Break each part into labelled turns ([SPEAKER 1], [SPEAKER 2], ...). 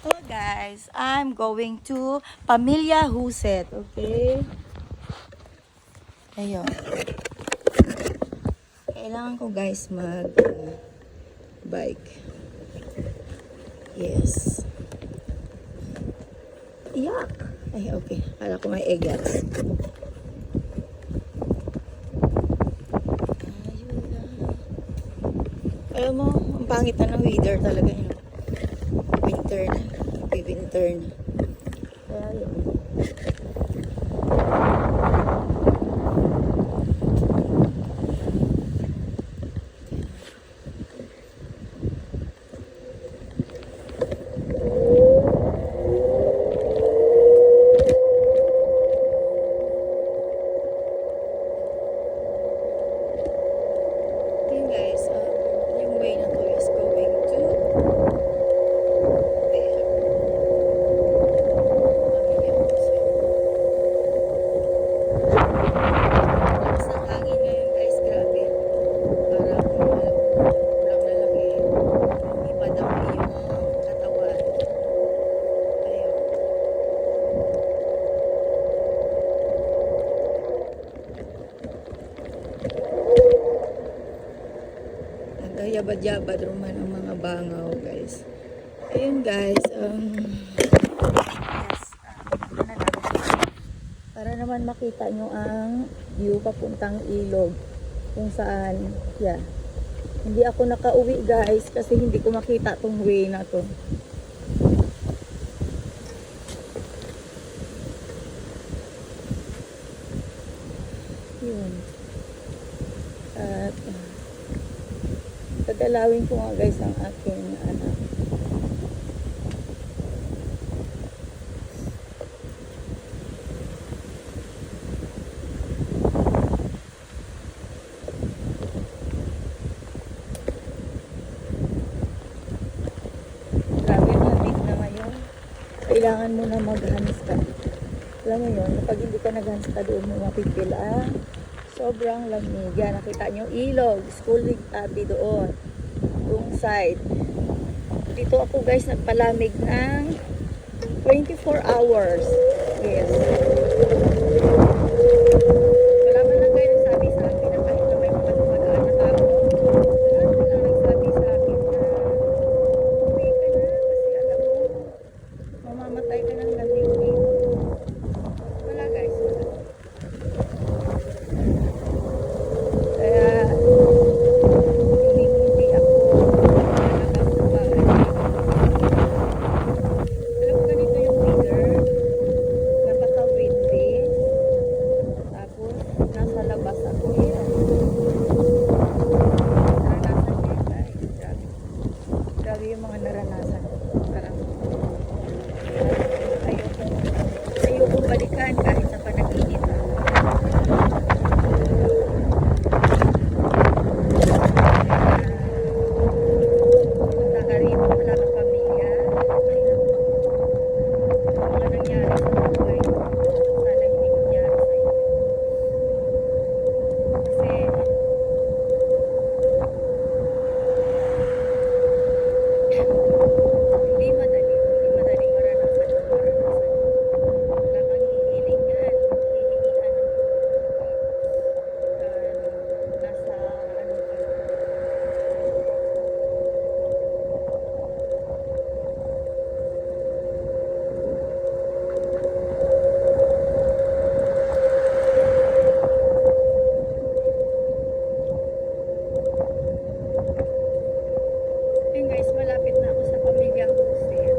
[SPEAKER 1] Hello guys, I'm going to Pamilya Huset, okay? Ayun. Kailangan ko guys bike. Yes. Yuck. Ay, okay. Kala ko may eggats. Ayun na. Alam mo, ang pangit na ng weather talaga yun. Winter na. Winter na. Kaya yun. Yun guys, yung way na to is going to there. Pamilya Huset. Lakas ng hangin ngayon guys, grabe. Parang ulang na lang eh. Hindi pa daw yung katawan. Ayun. Nagkayabad-yabad ruman ang mga bangaw guys. Ayun guys, yes, ano na. Para naman makita nyo ang view papuntang ilog. Kung saan, yeah. Hindi ako nakauwi guys kasi hindi ko makita tong way na to. Yun. At dadalawin ko nga guys ang aking anak. Grabe na lamig na ngayon. Kailangan mo na mag-hands ka. Alam mo yun, kapag hindi ka nag-hands ka doon mo mapipil sobrang lamig. Yan, nakita nyo, ilog, school tabi doon. Yung side. Dito ako guys, nagpalamig ng 24 hours. Yes. Wala man lang kayo nagsabi sa akin na kahit na may mga dumadaan na tao. Wala man lang nagsabi sa akin na uwi ka na kasi alam mo, mamamatay ka ng lamig dito. Wala guys, wala. Kaya, hindi ako nalabas ng bahay. Alam mo ganito yung weather, napaka-windy. Tapos, nasa labas ako. Yan. Naranasan ko yun guys. Grabe. Grabe yung mga naranasan ko. Parang, ayokong balikan kahit sa panaginip. Punta ka rin, wala kang pamilya. Ay, naku. Mga nangyari sa buhay. Sana hindi nangyari sa iyo. Kasi, hindi madaling maranasan ang maranasan. Wala kang hihilingan, hihingian ng tulong kapag nasa ano ka. Yun guys, malapit na ako sa Pamilya Huset.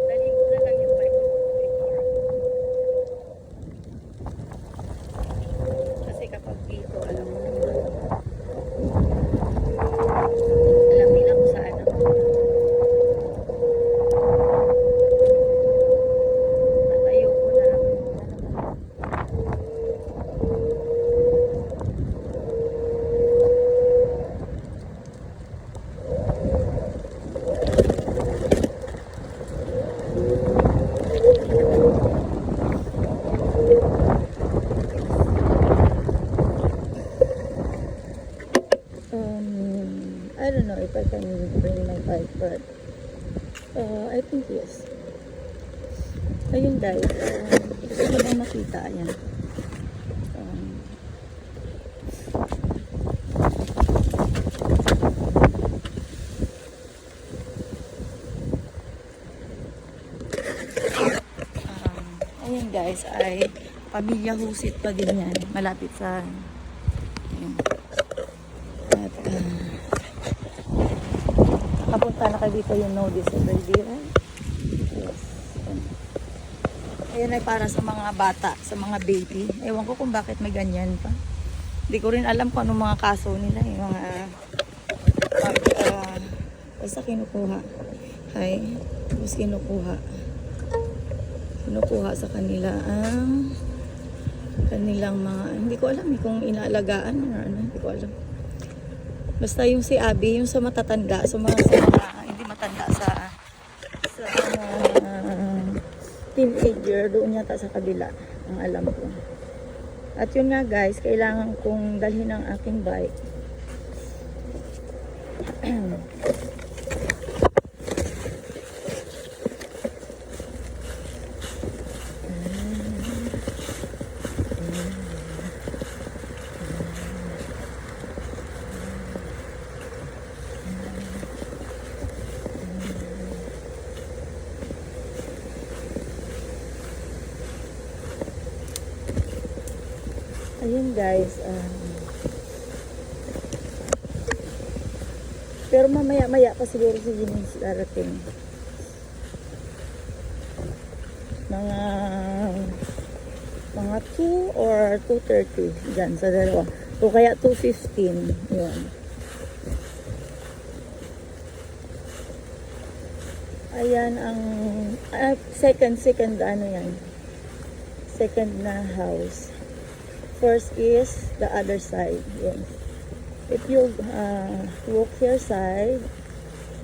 [SPEAKER 1] Dali ko na lang yung bike ko before. Kasi kapag dito, alam mo naman. Alam nila kung saan ako. At ayoko na ako. if I can bring my iPad. I think yes. Ayun guys, gusto ko bang makita, ayan. Ayun guys, ay Pamilya Husit pa din yan. Malapit sa ayun. At nakapunta na kayo dito yung No December Day, right? Yes. Ayan ay para sa mga bata, sa mga baby. Ewan ko kung bakit may ganyan pa. Hindi ko rin alam kung anong mga kaso nila. Yung mga basta kinukuha. Hi. Tapos kinukuha sa kanila ang kanilang mga, hindi ko alam kung inaalagaan or ano, hindi ko alam. Basta yung si Abby, yung sa matatanda, sa mga hindi matanda, sa teenager, doon yata sa kabila, ang alam ko. At yun nga guys, kailangan kong dalhin ang aking bike. Ayun guys, pero mamaya-maya pa siguro si Janice darating. Mga 2 or 2:30 dyan sa dalawa. O kaya 2:15. Yun. Ayan ang second ano yan. Second na house. First is the other side. Yes. If you walk here side,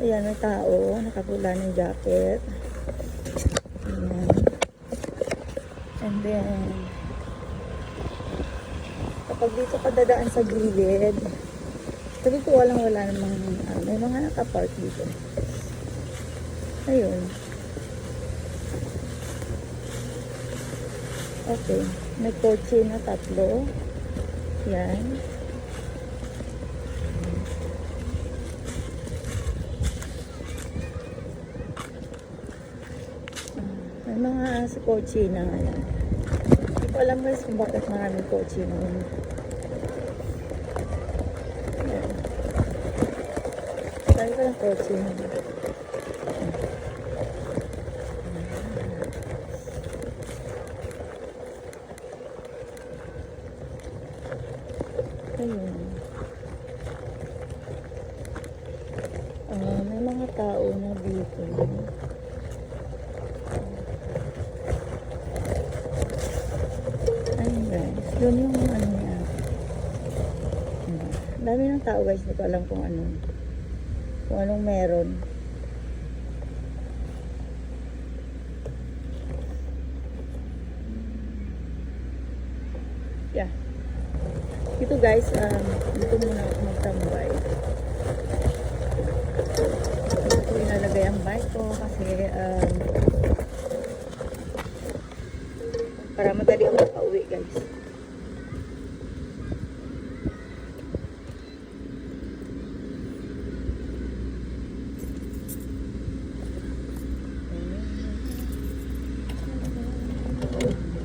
[SPEAKER 1] ayan, may tao, nakapula ng jacket. Ayan. And then, kapag dito ka dadaan sa gilid, sabi ko wala namang, may mga nakapark dito. Ayun. Okay. May kotse na 3. Yan. May mga kotse na yan. Hindi ko alam guys kung bakit maraming kotse na yan. Sabi ko lang kotse na yan. Ayun. May mga tao na dito. Ayun guys. Yun yung ano niya. Dami ng tao guys. Hindi ko alam kung anong meron. Yeah. Ito guys, dito muna ako magtambay. Dito ko ilalagay ang bike ko kasi para madali ako makauwi guys.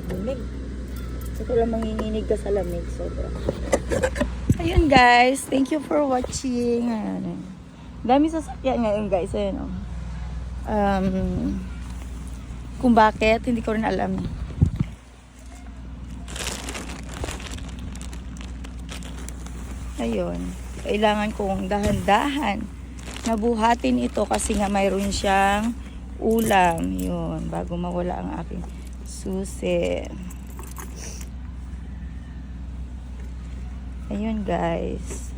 [SPEAKER 1] Lamig. Ito lang manginginig ka sa lamig, sobra. Ayun guys, thank you for watching. Dami sasakyan ngayon guys. Ayun, kung bakit, hindi ko rin alam. Ayun, kailangan kong dahan-dahan nabuhatin ito kasi nga mayroon siyang ulam. Yun, bago mawala ang aking susi. Ayun guys.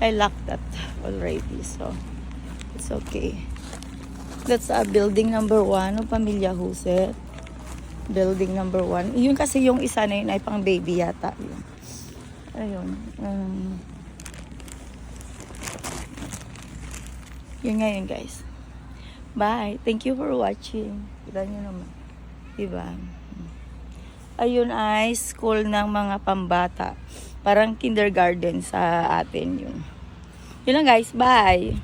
[SPEAKER 1] I locked that already, so it's okay. That's building number 1 ng Pamilya Huset. Building number 1. Yun kasi yung isa na yun ay pang baby yata. Yun. Ayun. Yun nga yun, guys. Bye. Thank you for watching. Kita nyo naman. Diba? Ayun ay school ng mga pambata. Parang kindergarten sa atin yun. Yun lang, guys. Bye.